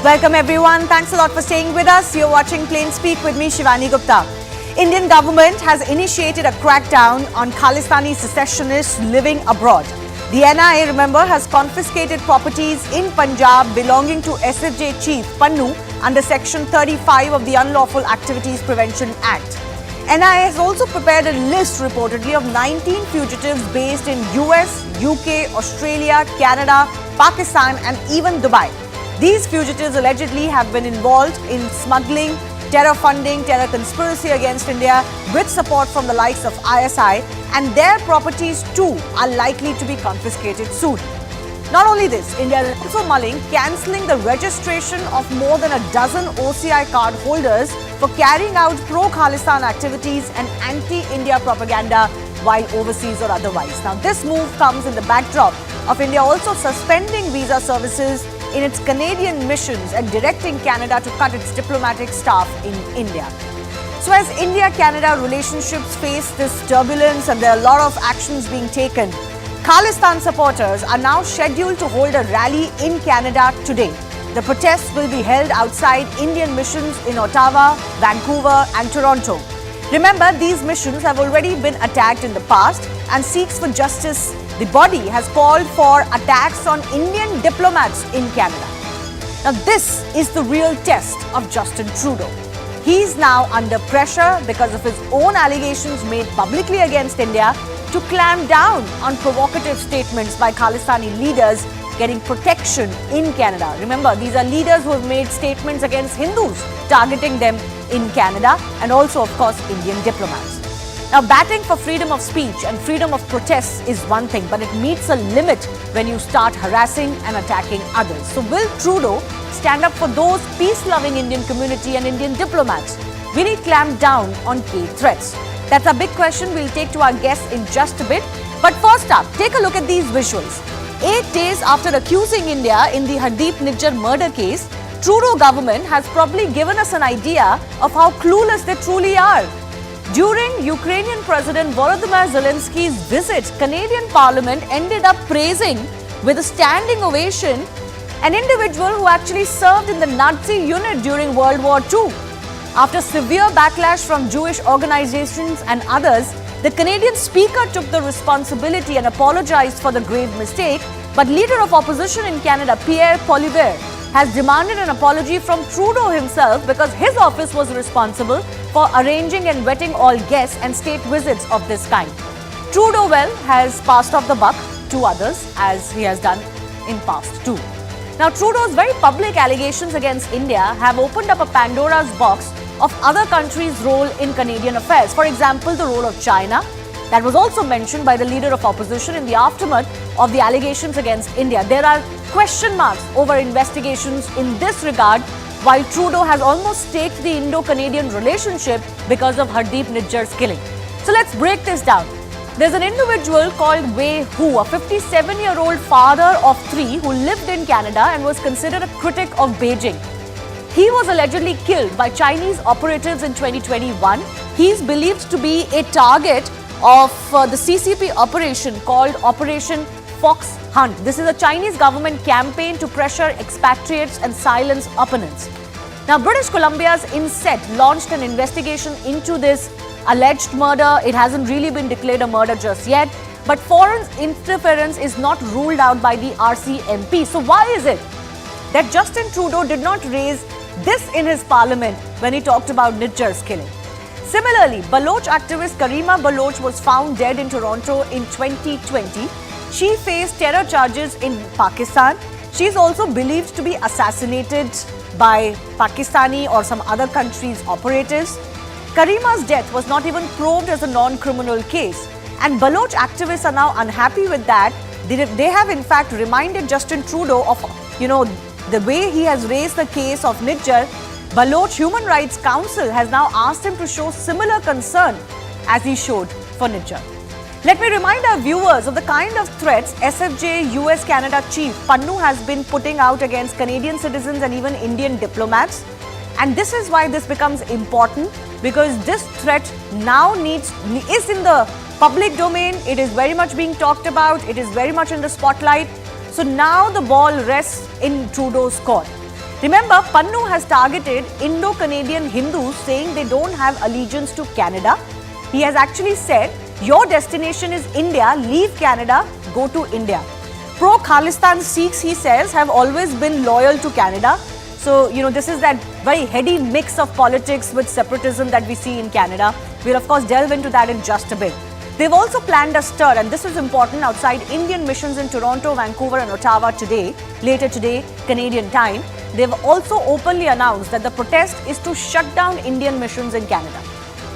Welcome everyone. Thanks a lot for staying with us. You're watching Plain Speak with me, Shivani Gupta. Indian government has initiated a crackdown on Khalistani secessionists living abroad. The NIA, remember, has confiscated properties in Punjab belonging to SFJ chief Pannu under Section 35 of the Unlawful Activities Prevention Act. NIA has also prepared a list reportedly of 19 fugitives based in US, UK, Australia, Canada, Pakistan and even Dubai. These fugitives allegedly have been involved in smuggling, terror funding, terror conspiracy against India with support from the likes of ISI, and their properties too are likely to be confiscated soon. Not only this, India is also mulling cancelling the registration of more than a dozen OCI card holders for carrying out pro-Khalistan activities and anti-India propaganda while overseas or otherwise. Now, this move comes in the backdrop of India also suspending visa services in its Canadian missions and directing Canada to cut its diplomatic staff in India. So as India-Canada relationships face this turbulence and there are a lot of actions being taken, Khalistan supporters are now scheduled to hold a rally in Canada today. The protests will be held outside Indian missions in Ottawa, Vancouver and Toronto. Remember, these missions have already been attacked in the past, and Seeks for Justice, the body, has called for attacks on Indian diplomats in Canada. Now, this is the real test of Justin Trudeau. He is now under pressure because of his own allegations made publicly against India to clamp down on provocative statements by Khalistani leaders getting protection in Canada. Remember, these are leaders who have made statements against Hindus, targeting them in Canada, and also, of course, Indian diplomats. Now, batting for freedom of speech and freedom of protest is one thing, but it meets a limit when you start harassing and attacking others. So will Trudeau stand up for those peace-loving Indian community and Indian diplomats? Will he clamp down on key threats? That's a big question we'll take to our guests in just a bit. But first up, take a look at these visuals. 8 days after accusing India in the Hardeep Nijjar murder case, Trudeau government has probably given us an idea of how clueless they truly are. During Ukrainian President Volodymyr Zelensky's visit, Canadian Parliament ended up praising with a standing ovation an individual who actually served in the Nazi unit during World War II. After severe backlash from Jewish organizations and others, the Canadian speaker took the responsibility and apologized for the grave mistake, but leader of opposition in Canada, Pierre Poilievre, has demanded an apology from Trudeau himself because his office was responsible for arranging and vetting all guests and state visits of this kind. Trudeau, well, has passed off the buck to others, as he has done in past too. Now, Trudeau's very public allegations against India have opened up a Pandora's box of other countries' role in Canadian affairs. For example, the role of China, that was also mentioned by the leader of opposition in the aftermath of the allegations against India. There are question marks over investigations in this regard, while Trudeau has almost staked the Indo-Canadian relationship because of Hardeep Nijjar's killing. So let's break this down. There's an individual called Wei Hu, a 57-year-old father of 3 who lived in Canada and was considered a critic of Beijing. He was allegedly killed by Chinese operatives in 2021. He's believed to be a target of the CCP operation called Operation Fox Hunt. This is a Chinese government campaign to pressure expatriates and silence opponents. Now, British Columbia's INSET launched an investigation into this alleged murder. It hasn't really been declared a murder just yet, but foreign interference is not ruled out by the RCMP. So why is it that Justin Trudeau did not raise this in his parliament when he talked about Nijjar's killing? Similarly, Baloch activist Karima Baloch was found dead in Toronto in 2020. She faced terror charges in Pakistan. She is also believed to be assassinated by Pakistani or some other country's operatives. Karima's death was not even probed as a non-criminal case. And Baloch activists are now unhappy with that. They have in fact reminded Justin Trudeau of, the way he has raised the case of Nijjar. Baloch Human Rights Council has now asked him to show similar concern as he showed for Nijjar. Let me remind our viewers of the kind of threats SFJ US-Canada chief Pannu has been putting out against Canadian citizens and even Indian diplomats. And this is why this becomes important, because this threat now is in the public domain. It is very much being talked about. It is very much in the spotlight. So now the ball rests in Trudeau's court. Remember, Pannu has targeted Indo-Canadian Hindus saying they don't have allegiance to Canada. He has actually said, your destination is India, leave Canada, go to India. Pro-Khalistan Sikhs, he says, have always been loyal to Canada. So, this is that very heady mix of politics with separatism that we see in Canada. We'll, of course, delve into that in just a bit. They've also planned a stir, and this is important, outside Indian missions in Toronto, Vancouver and Ottawa today, later today, Canadian time. They've also openly announced that the protest is to shut down Indian missions in Canada.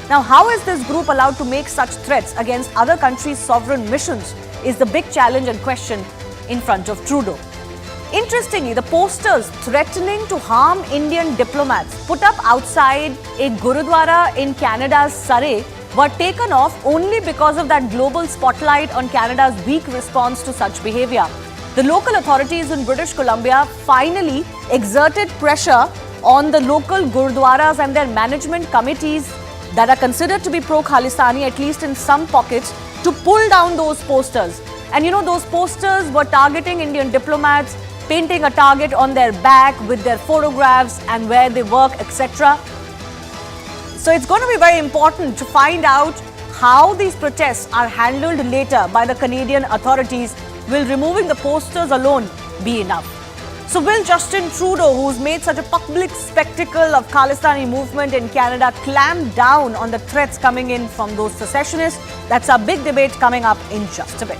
Now, how is this group allowed to make such threats against other countries' sovereign missions is the big challenge and question in front of Trudeau. Interestingly, the posters threatening to harm Indian diplomats put up outside a Gurudwara in Canada's Surrey were taken off only because of that global spotlight on Canada's weak response to such behavior. The local authorities in British Columbia finally exerted pressure on the local Gurudwaras and their management committees that are considered to be pro-Khalistani, at least in some pockets, to pull down those posters. And those posters were targeting Indian diplomats, painting a target on their back with their photographs and where they work, etc. So it's going to be very important to find out how these protests are handled later by the Canadian authorities. Will removing the posters alone be enough? So will Justin Trudeau, who's made such a public spectacle of Khalistani movement in Canada, clamp down on the threats coming in from those secessionists? That's our big debate coming up in just a bit.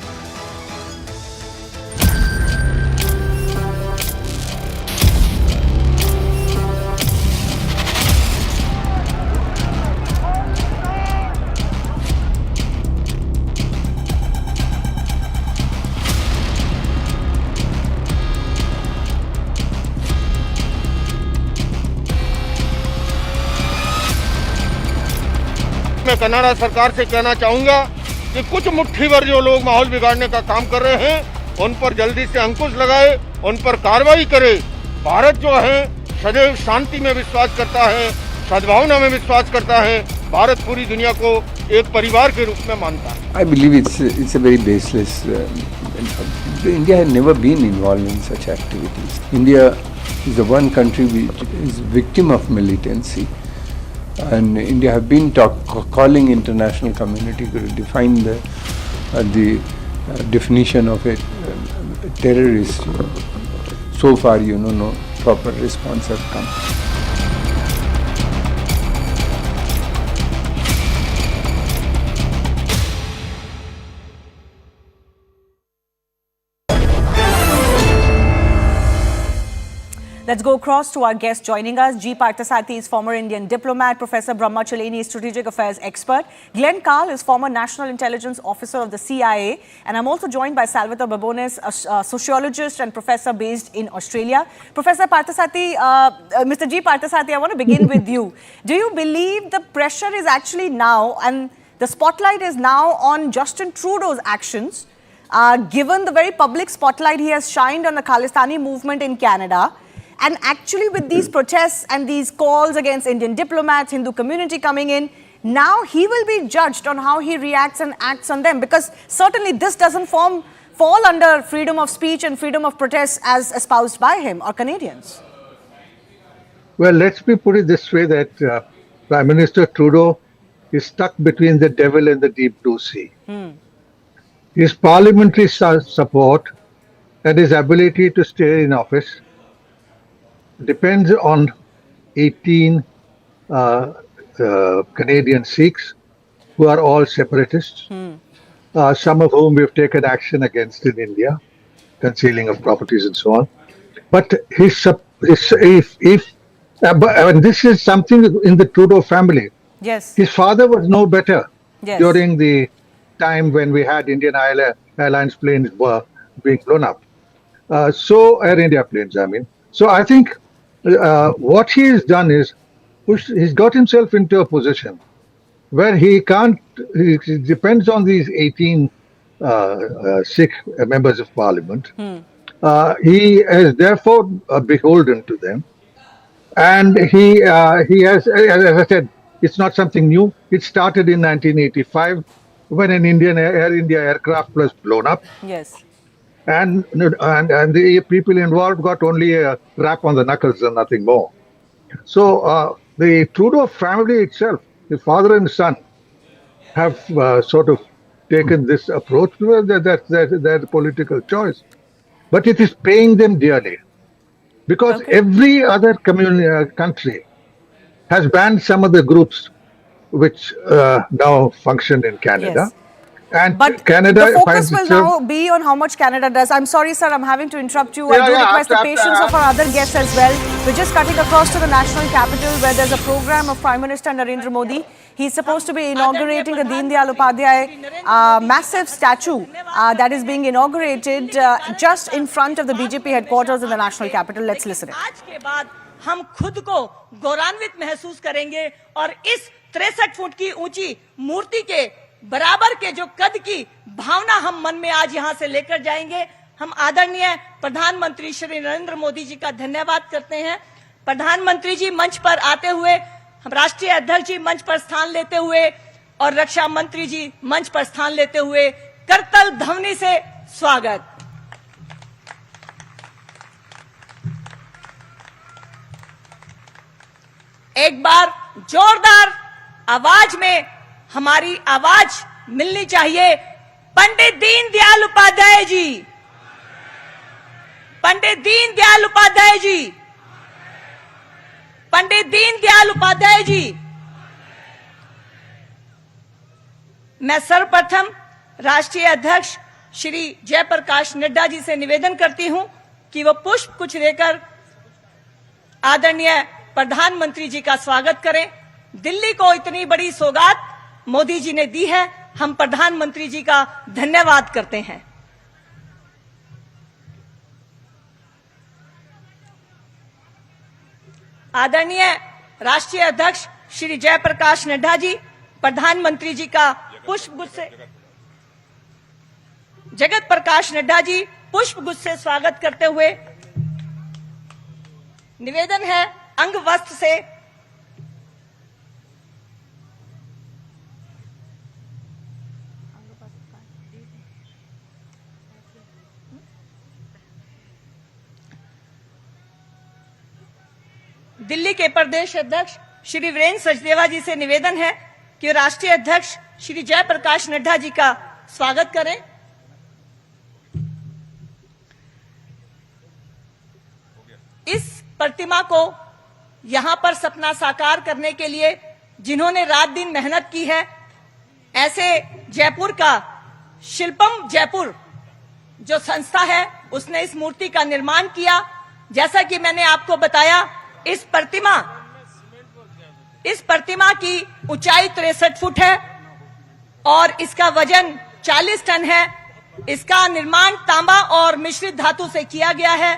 मैं Canada सरकार से कहना चाहूंगा कि कुछ मुट्ठी भर जो लोग माहौल बिगाड़ने का काम कर रहे हैं उन पर जल्दी से अंकुश लगाए, उन पर कार्रवाई करे। भारत जो है सदैव शांति में विश्वास करता है, सद्भावना में विश्वास करता है। भारत पूरी दुनिया को एक परिवार के रूप में मानता है। I believe it's a very baseless. India has never been involved in such activities. India is the one country which is victim of militancy. And India have been calling international community to define the definition of a terrorist. So far, no proper response has come. Let's go across to our guest joining us. G. Parthasathy is former Indian diplomat. Professor Brahma Chaleni is strategic affairs expert. Glenn Carl is former national intelligence officer of the CIA. And I'm also joined by Salvatore Babones, a sociologist and professor based in Australia. Professor Parthasathy, Mr. G. Parthasathy, I want to begin with you. Do you believe the pressure is actually now, and the spotlight is now on Justin Trudeau's actions, given the very public spotlight he has shined on the Khalistani movement in Canada? And actually with these protests and these calls against Indian diplomats, Hindu community coming in, now he will be judged on how he reacts and acts on them, because certainly this doesn't fall under freedom of speech and freedom of protest as espoused by him or Canadians. Well, let's me put it this way, that Prime Minister Trudeau is stuck between the devil and the deep blue sea. His parliamentary support and his ability to stay in office depends on 18 Canadian Sikhs who are all separatists, some of whom we have taken action against in India, concealing of properties and so on. But and this is something in the Trudeau family. Yes. His father was no better Yes. during the time when we had Indian Airlines planes were being blown up. So Air India planes, I mean. So I think what he has done is he's got himself into a position where he depends on these 18 Sikh members of parliament. He is therefore beholden to them. And he has, as I said, it's not something new. It started in 1985 when an Air India aircraft was blown up. Yes. and the people involved got only a rap on the knuckles and nothing more. So the Trudeau family itself, the father and son, have sort of taken this approach. Well, that's their political choice, but it is paying them dearly because Okay. every other country has banned some of the groups which now function in Canada. Yes. And But the Canada focus finds will itself. now be on how much Canada does. I'm sorry, sir, I'm having to interrupt you. I Yeah, do yeah, request the after- patience of our other guests as well. We're just cutting across to the national capital where there's a program of Prime Minister Narendra Modi. He's supposed to be inaugurating a Deen Dayal Upadhyay massive statue that is being inaugurated just in front of the BJP headquarters in the national capital. Let's listen in. आज के बाद हम खुद को गौरवान्वित महसूस करेंगे और इस 63 फुट की ऊंची मूर्ति के बराबर के जो कद की भावना हम मन में आज यहां से लेकर जाएंगे। हम आदरणीय प्रधानमंत्री श्री नरेंद्र मोदी जी का धन्यवाद करते हैं। प्रधानमंत्री जी मंच पर आते हुए, हम राष्ट्रीय अध्यक्ष जी मंच पर स्थान लेते हुए और रक्षा मंत्री जी मंच पर स्थान लेते हुए करतल ध्वनि से स्वागत। एक बार जोरदार आवाज में हमारी आवाज मिलनी चाहिए। पंडित दीनदयाल उपाध्याय जी, पंडित दीनदयाल उपाध्याय जी, पंडित दीनदयाल उपाध्याय जी। मैं सर्वप्रथम राष्ट्रीय अध्यक्ष श्री जयप्रकाश नड्डा जी से निवेदन करती हूं कि वो पुष्प कुछ लेकर आदरणीय प्रधानमंत्री जी का स्वागत करें। दिल्ली को इतनी बड़ी सौगात मोदी जी ने दी है, हम प्रधानमंत्री जी का धन्यवाद करते हैं। आदरणीय राष्ट्रीय अध्यक्ष श्री जयप्रकाश नड्डा जी, प्रधानमंत्री जी का पुष्पगुच्छ से जगत प्रकाश नड्डा जी पुष्पगुच्छ से स्वागत करते हुए निवेदन है अंग वस्त्र से दिल्ली के प्रदेश अध्यक्ष श्री वीरेंद्र सचदेवा जी से निवेदन है कि राष्ट्रीय अध्यक्ष श्री जयप्रकाश नड्डा जी का स्वागत करें। इस प्रतिमा को यहां पर सपना साकार करने के लिए जिन्होंने रात दिन मेहनत की है, ऐसे जयपुर का शिल्पम जयपुर जो संस्था है उसने इस मूर्ति का निर्माण किया। जैसा कि मैंने आपको बताया, इस प्रतिमा की ऊंचाई 63 फुट है और इसका वजन 40 टन है। इसका निर्माण तांबा और मिश्रित धातु से किया गया है।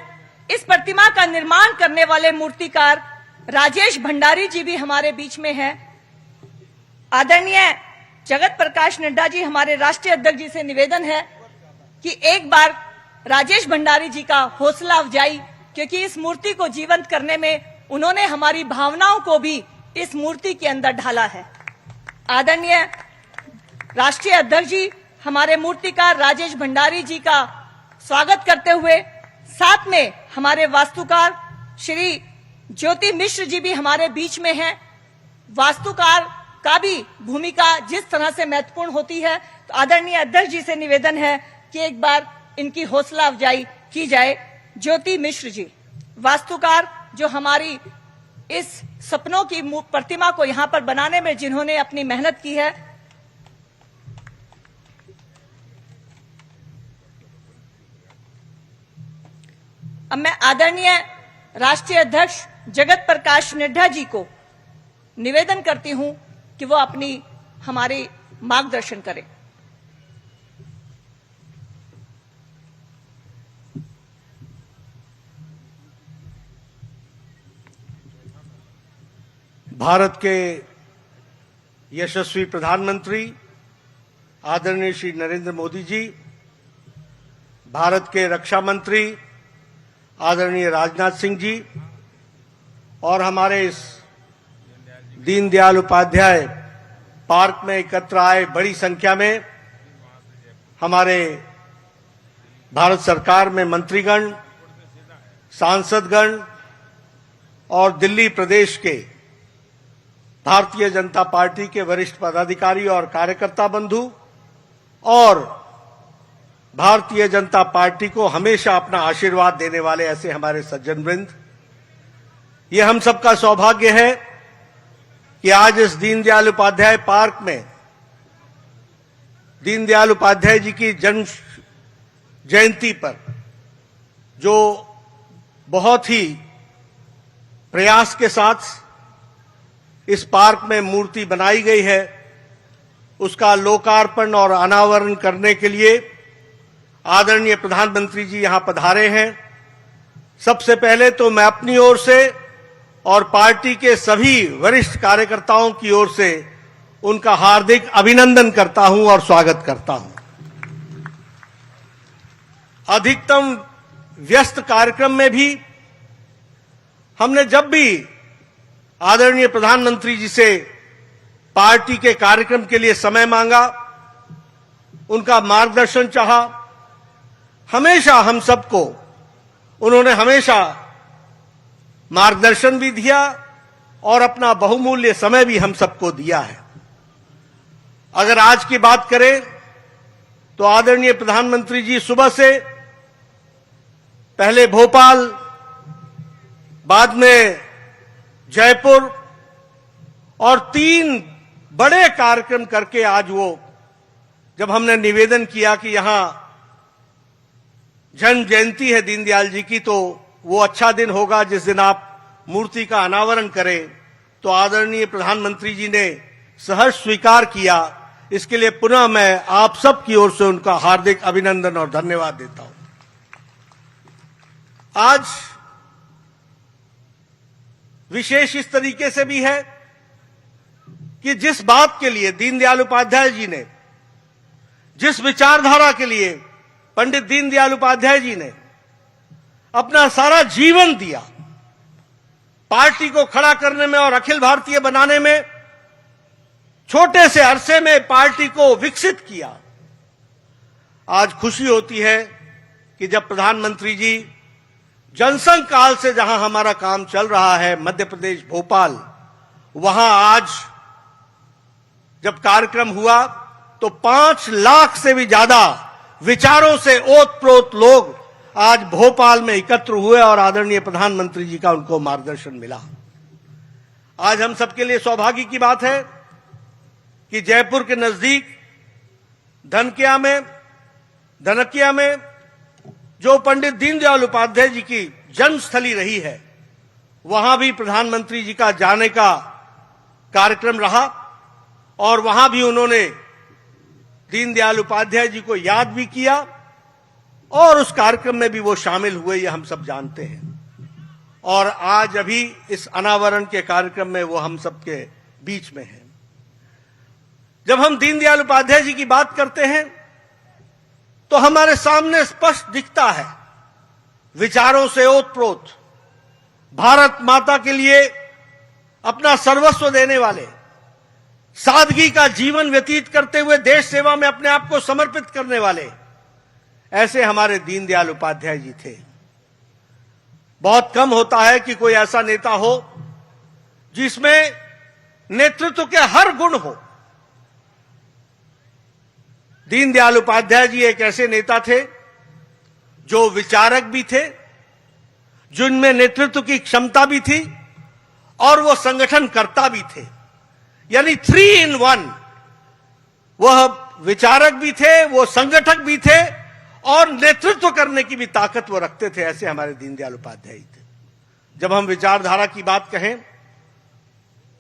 इस प्रतिमा का निर्माण करने वाले मूर्तिकार राजेश भंडारी जी भी हमारे बीच में हैं। आदरणीय जगत प्रकाश नड्डा जी, हमारे राष्ट्रीय अध्यक्ष जी से निवेदन है कि एक बार राजेश भंडारी जी का हौसला अफजाई, क्योंकि इस मूर्ति को जीवंत करने में उन्होंने हमारी भावनाओं को भी इस मूर्ति के अंदर ढाला है। आदरणीय राष्ट्रीय अध्यक्ष जी, हमारे मूर्तिकार राजेश भंडारी जी का स्वागत करते हुए साथ में हमारे वास्तुकार श्री ज्योति मिश्र जी भी हमारे बीच में हैं। वास्तुकार का भी भूमिका जिस तरह से महत्वपूर्ण होती है, तो आदरणीय अध्यक्ष जी से निवेदन है कि एक बार इनकी हौसला अफजाई की जाए। ज्योति मिश्र जी, वास्तुकार, जो हमारी इस सपनों की प्रतिमा को यहां पर बनाने में जिन्होंने अपनी मेहनत की है। अब मैं आदरणीय राष्ट्रीय अध्यक्ष जगत प्रकाश नड्डा जी को निवेदन करती हूं कि वो अपनी हमारी मार्गदर्शन करें। भारत के यशस्वी प्रधानमंत्री आदरणीय श्री नरेंद्र मोदी जी, भारत के रक्षा मंत्री आदरणीय राजनाथ सिंह जी और हमारे इस दीनदयाल उपाध्याय पार्क में एकत्र आए बड़ी संख्या में हमारे भारत सरकार में मंत्रीगण, सांसदगण और दिल्ली प्रदेश के भारतीय जनता पार्टी के वरिष्ठ पदाधिकारी और कार्यकर्ता बंधु और भारतीय जनता पार्टी को हमेशा अपना आशीर्वाद देने वाले ऐसे हमारे सज्जन वृंद, ये हम सबका सौभाग्य है कि आज इस दीनदयाल उपाध्याय पार्क में दीनदयाल उपाध्याय जी की जन्म जयंती पर जो बहुत ही प्रयास के साथ इस पार्क में मूर्ति बनाई गई है, उसका लोकार्पण और अनावरण करने के लिए आदरणीय प्रधानमंत्री जी यहां पधारे हैं। सबसे पहले तो मैं अपनी ओर से और पार्टी के सभी वरिष्ठ कार्यकर्ताओं की ओर से उनका हार्दिक अभिनंदन करता हूं और स्वागत करता हूं। अधिकतम व्यस्त कार्यक्रम में भी हमने जब भी आदरणीय प्रधानमंत्री जी से पार्टी के कार्यक्रम के लिए समय मांगा, उनका मार्गदर्शन चाहा, हमेशा हम सबको उन्होंने हमेशा मार्गदर्शन भी दिया और अपना बहुमूल्य समय भी हम सबको दिया है। अगर आज की बात करें तो आदरणीय प्रधानमंत्री जी सुबह से पहले भोपाल, बाद में जयपुर और 3 बड़े कार्यक्रम करके आज वो, जब हमने निवेदन किया कि यहां जन्म जयंती है दीनदयाल जी की, तो वो अच्छा दिन होगा जिस दिन आप मूर्ति का अनावरण करें, तो आदरणीय प्रधानमंत्री जी ने सहर्ष स्वीकार किया। इसके लिए पुनः मैं आप सब की ओर से उनका हार्दिक अभिनंदन और धन्यवाद देता हूं। आज विशेष इस तरीके से भी है कि जिस बात के लिए दीनदयाल उपाध्याय जी ने, जिस विचारधारा के लिए पंडित दीनदयाल उपाध्याय जी ने अपना सारा जीवन दिया, पार्टी को खड़ा करने में और अखिल भारतीय बनाने में, छोटे से अरसे में पार्टी को विकसित किया, आज खुशी होती है कि जब प्रधानमंत्री जी जनसंघ काल से जहां हमारा काम चल रहा है मध्य प्रदेश भोपाल, वहां आज जब कार्यक्रम हुआ तो 5 लाख से भी ज्यादा विचारों से ओतप्रोत लोग आज भोपाल में एकत्र हुए और आदरणीय प्रधानमंत्री जी का उनको मार्गदर्शन मिला। आज हम सबके लिए सौभाग्य की बात है कि जयपुर के नजदीक धनकिया में जो पंडित दीनदयाल उपाध्याय जी की जन्मस्थली रही है, वहां भी प्रधानमंत्री जी का जाने का कार्यक्रम रहा और वहां भी उन्होंने दीनदयाल उपाध्याय जी को याद भी किया और उस कार्यक्रम में भी वो शामिल हुए, ये हम सब जानते हैं। और आज अभी इस अनावरण के कार्यक्रम में वो हम सबके बीच में हैं। जब हम दीनदयाल उपाध्याय जी की बात करते हैं तो हमारे सामने स्पष्ट दिखता है विचारों से ओतप्रोत, भारत माता के लिए अपना सर्वस्व देने वाले, सादगी का जीवन व्यतीत करते हुए देश सेवा में अपने आप को समर्पित करने वाले, ऐसे हमारे दीनदयाल उपाध्याय जी थे। बहुत कम होता है कि कोई ऐसा नेता हो जिसमें नेतृत्व के हर गुण हो। दीनदयाल उपाध्याय जी एक ऐसे नेता थे जो विचारक भी थे, जिनमें नेतृत्व की क्षमता भी थी और वो संगठनकर्ता भी थे, यानी 3 in 1। वह विचारक भी थे, वो संगठक भी थे और नेतृत्व करने की भी ताकत वो रखते थे। ऐसे हमारे दीनदयाल उपाध्याय थे। जब हम विचारधारा की बात कहें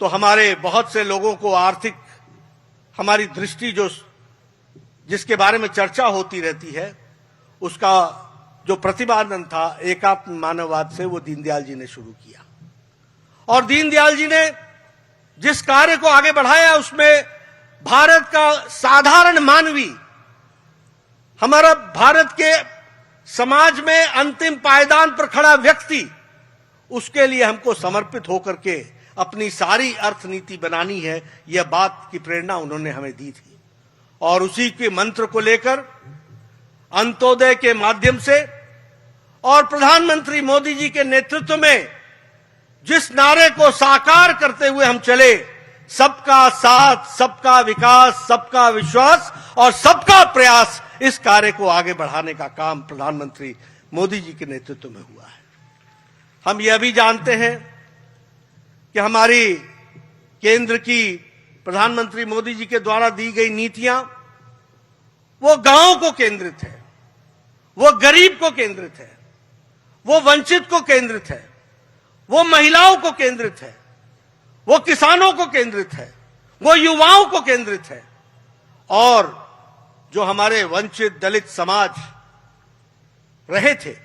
तो हमारे बहुत से लोगों को आर्थिक हमारी दृष्टि जिसके बारे में चर्चा होती रहती है, उसका जो प्रतिपादन था एकात्म मानववाद से, वो दीनदयाल जी ने शुरू किया। और दीनदयाल जी ने जिस कार्य को आगे बढ़ाया उसमें भारत का साधारण मानवी, हमारा भारत के समाज में अंतिम पायदान पर खड़ा व्यक्ति, उसके लिए हमको समर्पित होकर के अपनी सारी अर्थनीति बनानी है, यह बात की प्रेरणा उन्होंने हमें दी थी। और उसी के मंत्र को लेकर अंत्योदय के माध्यम से और प्रधानमंत्री मोदी जी के नेतृत्व में जिस नारे को साकार करते हुए हम चले, सबका साथ, सबका विकास, सबका विश्वास और सबका प्रयास, इस कार्य को आगे बढ़ाने का काम प्रधानमंत्री मोदी जी के नेतृत्व में हुआ है। हम यह भी जानते हैं कि हमारी केंद्र की प्रधानमंत्री मोदी जी के द्वारा दी गई नीतियां वो गांव को केंद्रित है, वो गरीब को केंद्रित है, वो वंचित को केंद्रित है, वो महिलाओं को केंद्रित है, वो किसानों को केंद्रित है, वो युवाओं को केंद्रित है और जो हमारे वंचित दलित समाज रहे थे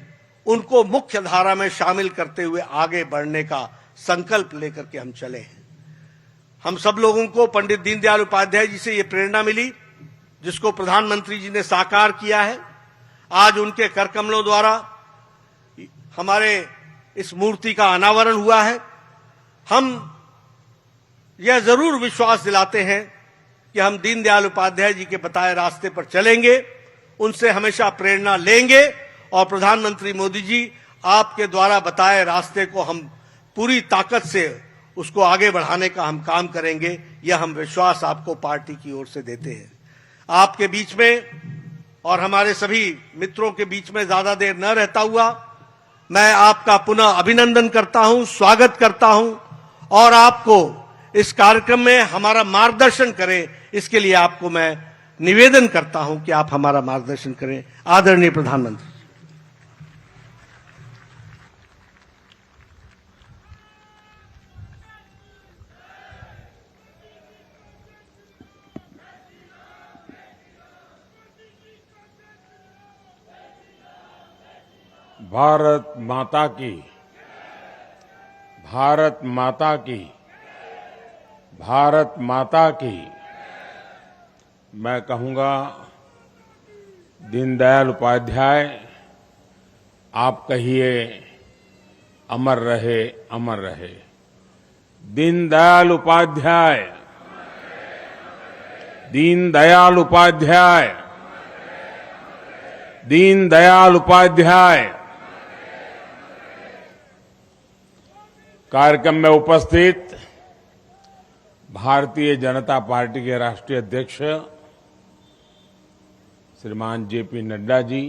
उनको मुख्य धारा में शामिल करते हुए आगे बढ़ने का संकल्प लेकर के हम चले हैं। हम सब लोगों को पंडित दीनदयाल उपाध्याय जी से ये प्रेरणा मिली जिसको प्रधानमंत्री जी ने साकार किया है। आज उनके कर कमलों द्वारा हमारे इस मूर्ति का अनावरण हुआ है। हम यह जरूर विश्वास दिलाते हैं कि हम दीनदयाल उपाध्याय जी के बताए रास्ते पर चलेंगे, उनसे हमेशा प्रेरणा लेंगे और प्रधानमंत्री मोदी जी आपके द्वारा बताए रास्ते को हम पूरी ताकत से उसको आगे बढ़ाने का हम काम करेंगे। यह हम विश्वास आपको पार्टी की ओर से देते हैं। आपके बीच में और हमारे सभी मित्रों के बीच में ज्यादा देर न रहता हुआ मैं आपका पुनः अभिनंदन करता हूं, स्वागत करता हूं और आपको इस कार्यक्रम में हमारा मार्गदर्शन करें, इसके लिए आपको मैं निवेदन करता हूं कि आप हमारा मार्गदर्शन करें। आदरणीय प्रधानमंत्री। भारत माता की, भारत माता की, भारत माता की। मैं कहूंगा दीनदयाल उपाध्याय, आप कहिए अमर रहे, अमर रहे। दीनदयाल उपाध्याय, दीनदयाल उपाध्याय, दीनदयाल उपाध्याय। कार्यक्रम में उपस्थित भारतीय जनता पार्टी के राष्ट्रीय अध्यक्ष श्रीमान जेपी नड्डा जी,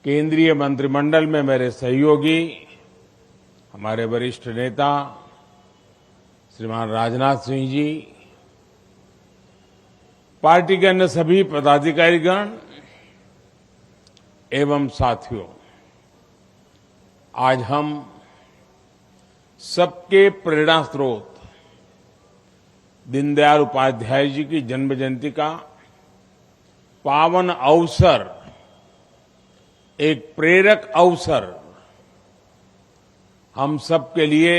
केंद्रीय मंत्रिमंडल में मेरे सहयोगी, हमारे वरिष्ठ नेता श्रीमान राजनाथ सिंह जी, पार्टी के अन्य सभी पदाधिकारीगण एवं साथियों, आज हम सबके प्रेरणा स्रोत दीनदयाल उपाध्याय जी की जन्म जयंती का पावन अवसर, एक प्रेरक अवसर हम सबके लिए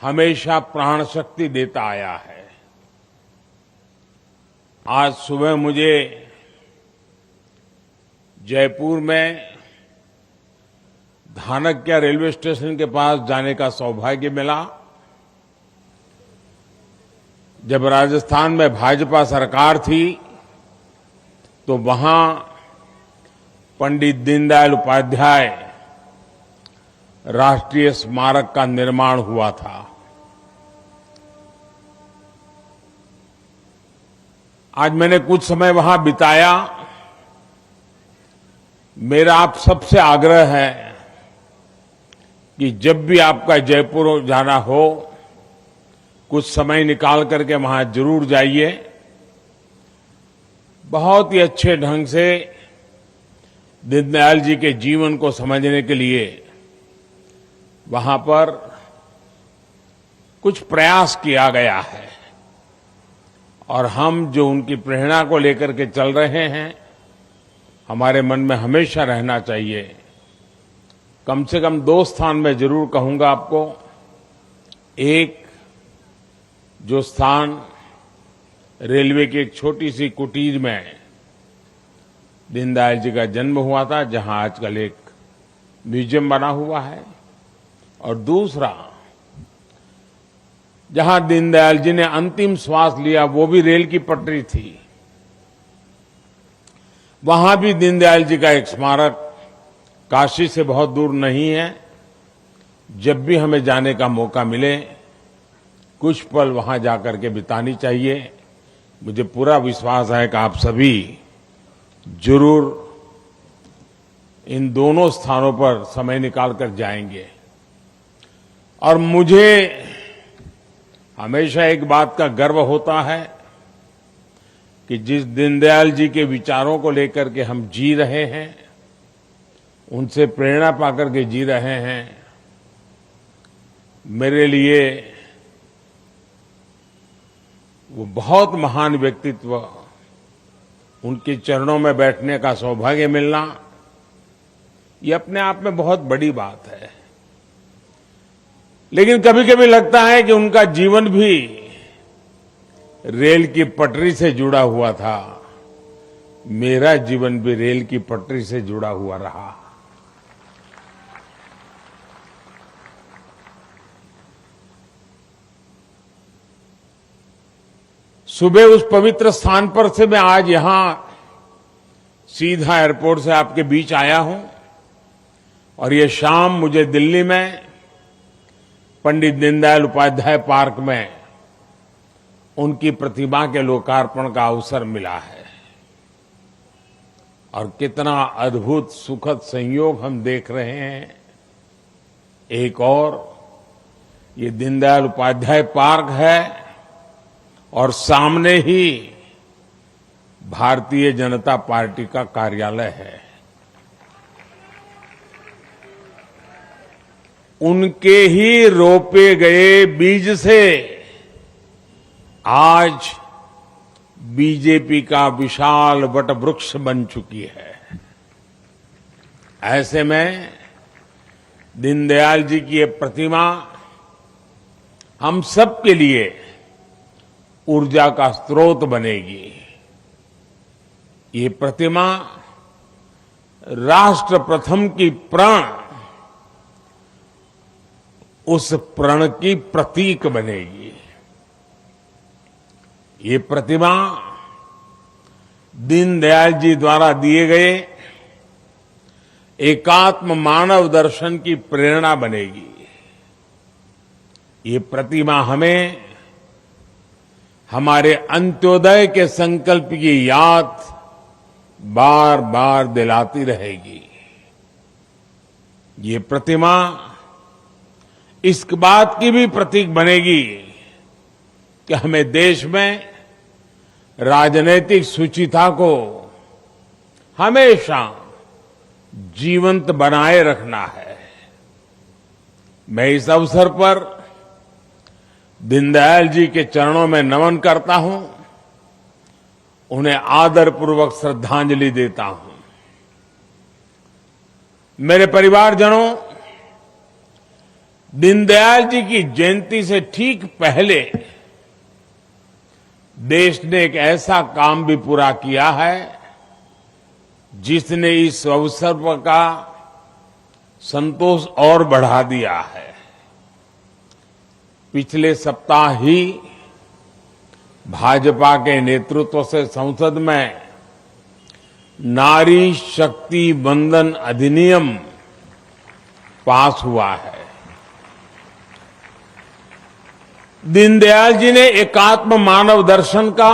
हमेशा प्राण शक्ति देता आया है। आज सुबह मुझे जयपुर में धानक्या रेलवे स्टेशन के पास जाने का सौभाग्य मिला। जब राजस्थान में भाजपा सरकार थी तो वहां पंडित दीनदयाल उपाध्याय राष्ट्रीय स्मारक का निर्माण हुआ था। आज मैंने कुछ समय वहां बिताया। मेरा आप सबसे आग्रह है कि जब भी आपका जयपुर जाना हो, कुछ समय निकाल करके वहां जरूर जाइए। बहुत ही अच्छे ढंग से दीनदयाल जी के जीवन को समझने के लिए वहां पर कुछ प्रयास किया गया है और हम जो उनकी प्रेरणा को लेकर के चल रहे हैं, हमारे मन में हमेशा रहना चाहिए। कम से कम दो स्थान में जरूर कहूंगा आपको। एक, जो स्थान रेलवे की एक छोटी सी कुटीर में दीनदयाल जी का जन्म हुआ था, जहां आजकल एक म्यूजियम बना हुआ है, और दूसरा जहां दीनदयाल जी ने अंतिम श्वास लिया, वो भी रेल की पटरी थी, वहां भी दीनदयाल जी का एक स्मारक काशी से बहुत दूर नहीं है। जब भी हमें जाने का मौका मिले कुछ पल वहां जाकर के बितानी चाहिए। मुझे पूरा विश्वास है कि आप सभी जरूर इन दोनों स्थानों पर समय निकाल कर जाएंगे। और मुझे हमेशा एक बात का गर्व होता है कि जिस दीनदयाल जी के विचारों को लेकर के हम जी रहे हैं, उनसे प्रेरणा पाकर के जी रहे हैं, मेरे लिए वो बहुत महान व्यक्तित्व, उनके चरणों में बैठने का सौभाग्य मिलना, ये अपने आप में बहुत बड़ी बात है। लेकिन कभी कभी लगता है कि उनका जीवन भी रेल की पटरी से जुड़ा हुआ था। मेरा जीवन भी रेल की पटरी से जुड़ा हुआ रहा। सुबह उस पवित्र स्थान पर से मैं आज यहां सीधा एयरपोर्ट से आपके बीच आया हूं और ये शाम मुझे दिल्ली में पंडित दीनदयाल उपाध्याय पार्क में उनकी प्रतिमा के लोकार्पण का अवसर मिला है। और कितना अद्भुत सुखद संयोग हम देख रहे हैं। एक और ये दीनदयाल उपाध्याय पार्क है और सामने ही भारतीय जनता पार्टी का कार्यालय है। उनके ही रोपे गए बीज से आज बीजेपी का विशाल वटवृक्ष बन चुकी है। ऐसे में दीनदयाल जी की ये प्रतिमा हम सब के लिए ऊर्जा का स्रोत बनेगी। ये प्रतिमा राष्ट्र प्रथम की प्रण, उस प्रण की प्रतीक बनेगी। ये प्रतिमा दीनदयाल जी द्वारा दिए गए एकात्म मानव दर्शन की प्रेरणा बनेगी। ये प्रतिमा हमें हमारे अंत्योदय के संकल्प की याद बार बार दिलाती रहेगी। ये प्रतिमा इस बात की भी प्रतीक बनेगी कि हमें देश में राजनीतिक शुचिता को हमेशा जीवंत बनाए रखना है। मैं इस अवसर पर दीनदयाल जी के चरणों में नमन करता हूं, उन्हें आदरपूर्वक श्रद्धांजलि देता हूं। मेरे परिवारजनों, दीनदयाल जी की जयंती से ठीक पहले देश ने एक ऐसा काम भी पूरा किया है जिसने इस अवसर का संतोष और बढ़ा दिया है। पिछले सप्ताह ही भाजपा के नेतृत्व से संसद में नारी शक्ति वंदन अधिनियम पास हुआ है। दीनदयाल जी ने एकात्म मानव दर्शन का,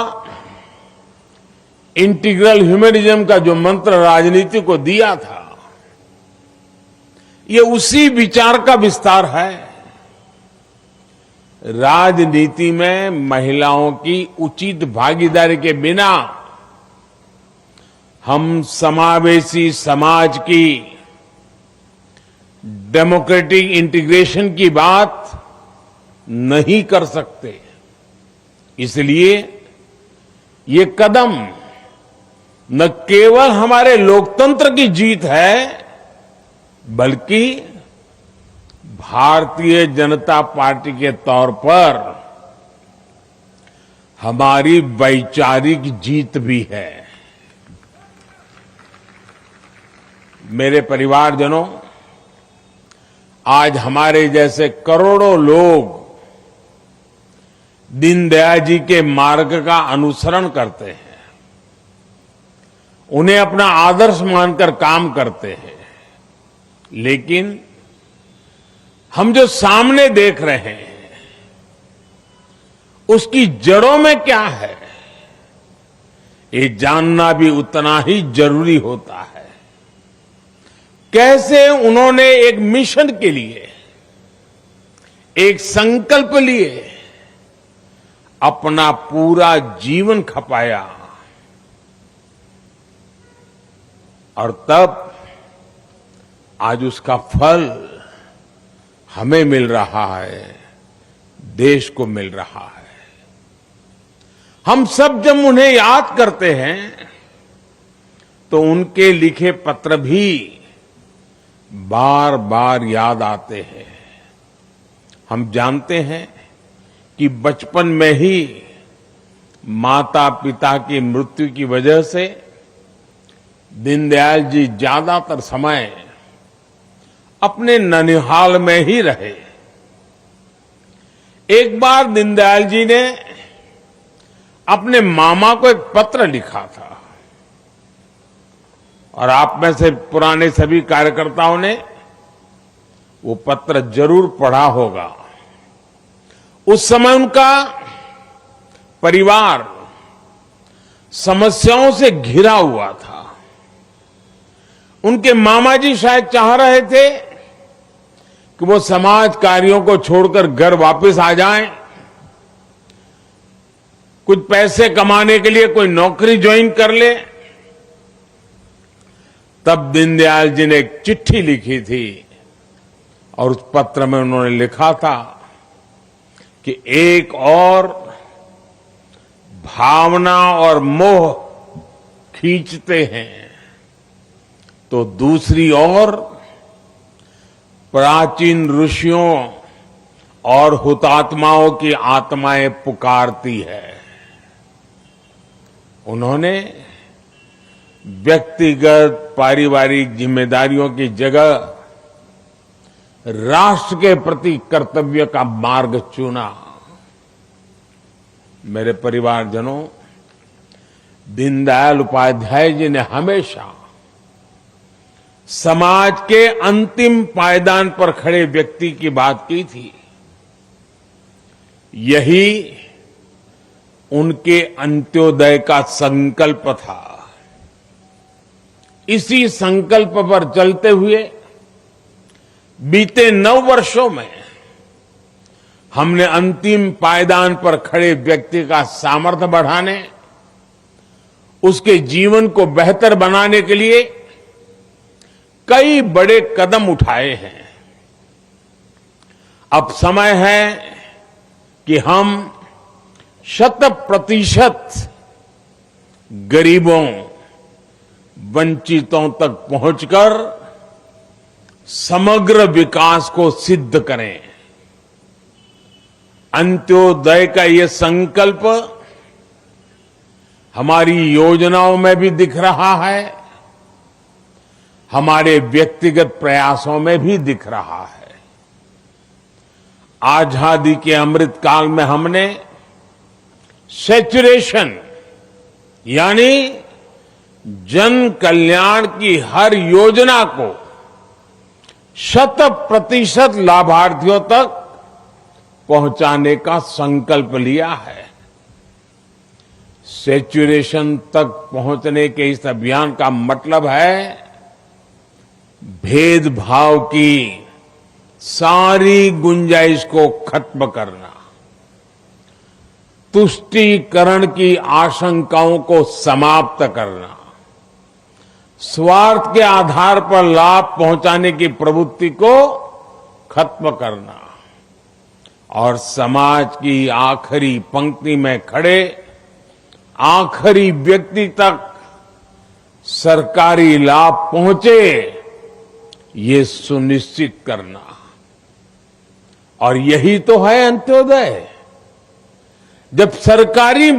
इंटीग्रल ह्यूमनिज्म का जो मंत्र राजनीति को दिया था, ये उसी विचार का विस्तार है। राजनीति में महिलाओं की उचित भागीदारी के बिना हम समावेशी समाज की डेमोक्रेटिक इंटीग्रेशन की बात नहीं कर सकते। इसलिए ये कदम न केवल हमारे लोकतंत्र की जीत है, बल्कि भारतीय जनता पार्टी के तौर पर हमारी वैचारिक जीत भी है। मेरे परिवारजनों, आज हमारे जैसे करोड़ों लोग दीनदयाल जी के मार्ग का अनुसरण करते हैं। उन्हें अपना आदर्श मानकर काम करते हैं, लेकिन हम जो सामने देख रहे हैं उसकी जड़ों में क्या है, ये जानना भी उतना ही जरूरी होता है। कैसे उन्होंने एक मिशन के लिए, एक संकल्प लिए अपना पूरा जीवन खपाया और तब आज उसका फल हमें मिल रहा है, देश को मिल रहा है। हम सब जब उन्हें याद करते हैं तो उनके लिखे पत्र भी बार बार याद आते हैं। हम जानते हैं कि बचपन में ही माता पिता की मृत्यु की वजह से दीनदयाल जी ज्यादातर समय अपने ननिहाल में ही रहे। एक बार दीनदयाल जी ने अपने मामा को एक पत्र लिखा था और आप में से पुराने सभी कार्यकर्ताओं ने वो पत्र जरूर पढ़ा होगा। उस समय उनका परिवार समस्याओं से घिरा हुआ था। उनके मामा जी शायद चाह रहे थे कि वो समाज कार्यों को छोड़कर घर वापस आ जाएं, कुछ पैसे कमाने के लिए कोई नौकरी ज्वाइन कर ले। तब दीनदयाल जी ने एक चिट्ठी लिखी थी और उस पत्र में उन्होंने लिखा था कि एक और भावना और मोह खींचते हैं तो दूसरी ओर प्राचीन ऋषियों और हुतात्माओं की आत्माएं पुकारती है। उन्होंने व्यक्तिगत पारिवारिक जिम्मेदारियों की जगह राष्ट्र के प्रति कर्तव्य का मार्ग चुना। मेरे परिवारजनों, दीनदयाल उपाध्याय जी ने हमेशा समाज के अंतिम पायदान पर खड़े व्यक्ति की बात की थी। यही उनके अंत्योदय का संकल्प था। इसी संकल्प पर चलते हुए बीते 9 वर्षों में हमने अंतिम पायदान पर खड़े व्यक्ति का सामर्थ्य बढ़ाने, उसके जीवन को बेहतर बनाने के लिए कई बड़े कदम उठाए हैं। अब समय है कि हम 100% गरीबों, वंचितों तक पहुंचकर समग्र विकास को सिद्ध करें। अंत्योदय का ये संकल्प हमारी योजनाओं में भी दिख रहा है, हमारे व्यक्तिगत प्रयासों में भी दिख रहा है। आजादी के अमृत काल में हमने सेचुरेशन यानी जन कल्याण की हर योजना को 100% लाभार्थियों तक पहुंचाने का संकल्प लिया है। सेचुरेशन तक पहुंचने के इस अभियान का मतलब है भेदभाव की सारी गुंजाइश को खत्म करना, तुष्टीकरण की आशंकाओं को समाप्त करना, स्वार्थ के आधार पर लाभ पहुंचाने की प्रवृत्ति को खत्म करना और समाज की आखिरी पंक्ति में खड़े आखिरी व्यक्ति तक सरकारी लाभ पहुंचे, ये सुनिश्चित करना। और यही तो है अंत्योदय। जब सरकारी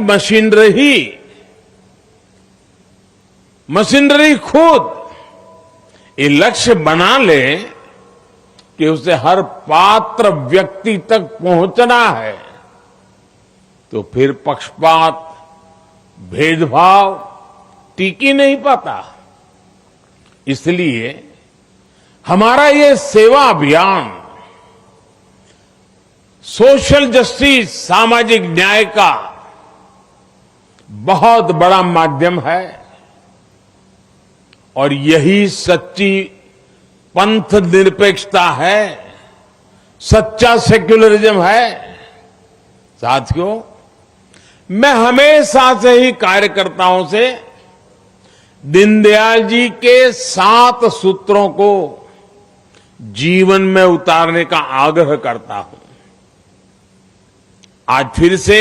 मशीनरी खुद ये लक्ष्य बना ले कि उसे हर पात्र व्यक्ति तक पहुंचना है, तो फिर पक्षपात, भेदभाव टिक ही नहीं पाता। इसलिए हमारा ये सेवा अभियान सोशल जस्टिस, सामाजिक न्याय का बहुत बड़ा माध्यम है और यही सच्ची पंथ निरपेक्षता है, सच्चा सेक्युलरिज्म है। साथियों, मैं हमेशा से ही कार्यकर्ताओं से दीनदयाल जी के 7 सूत्रों को जीवन में उतारने का आग्रह करता हूं। आज फिर से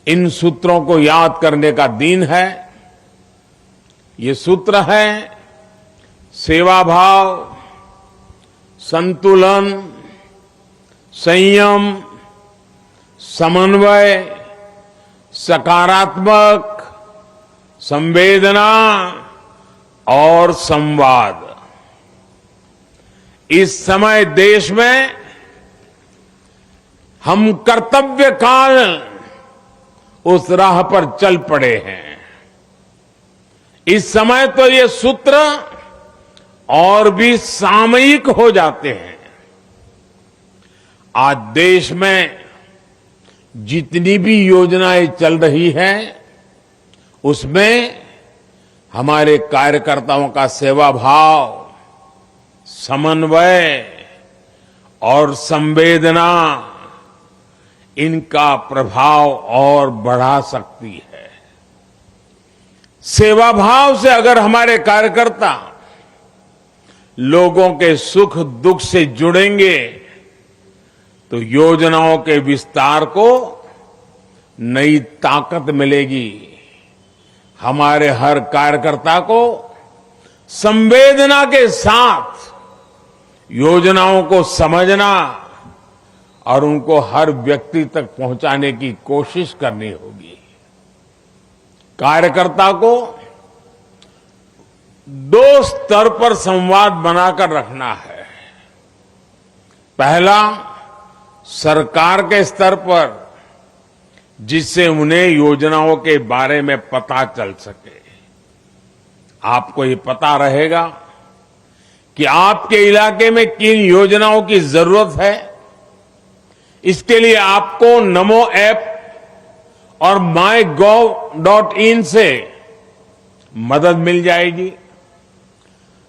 इन सूत्रों को याद करने का दिन है। ये सूत्र है सेवा भाव, संतुलन, संयम, समन्वय, सकारात्मक, संवेदना और संवाद। इस समय देश में हम कर्तव्य काल उस राह पर चल पड़े हैं। इस समय तो ये सूत्र और भी सामयिक हो जाते हैं। आज देश में जितनी भी योजनाएं चल रही हैं, उसमें हमारे कार्यकर्ताओं का सेवा भाव, समन्वय और संवेदना, इनका प्रभाव और बढ़ा सकती है। सेवा भाव से अगर हमारे कार्यकर्ता लोगों के सुख दुख से जुड़ेंगे तो योजनाओं के विस्तार को नई ताकत मिलेगी। हमारे हर कार्यकर्ता को संवेदना के साथ योजनाओं को समझना और उनको हर व्यक्ति तक पहुंचाने की कोशिश करनी होगी। कार्यकर्ता को 2 स्तर पर संवाद बनाकर रखना है। पहला, सरकार के स्तर पर, जिससे उन्हें योजनाओं के बारे में पता चल सके। आपको ये पता रहेगा कि आपके इलाके में किन योजनाओं की जरूरत है। इसके लिए आपको नमो ऐप और mygov.in से मदद मिल जाएगी।